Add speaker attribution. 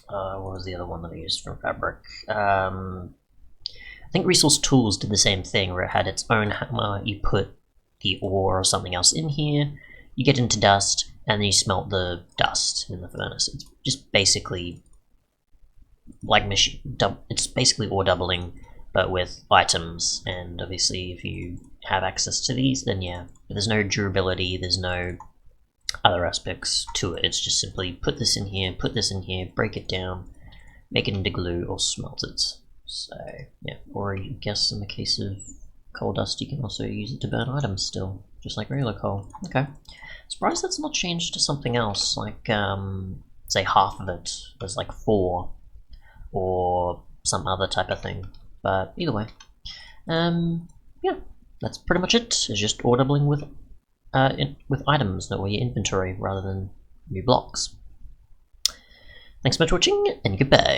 Speaker 1: what was the other one that I used from Fabric? I think Resource Tools did the same thing, where it had its own hammer. You put the ore or something else in here, you get into dust, and then you smelt the dust in the furnace. It's just basically like it's basically ore doubling, but with items. And obviously, if you have access to these, then yeah, but there's no durability. There's no other aspects to it. It's just simply put this in here, break it down, make it into glue, or smelt it. So yeah, or I guess in the case of coal dust, you can also use it to burn items still, just like regular coal. Okay, surprised that's not changed to something else, like say half of it was like 4, or some other type of thing. But either way, yeah, that's pretty much it. It's just ore doubling with items or your inventory rather than new blocks. Thanks so much for watching, and goodbye.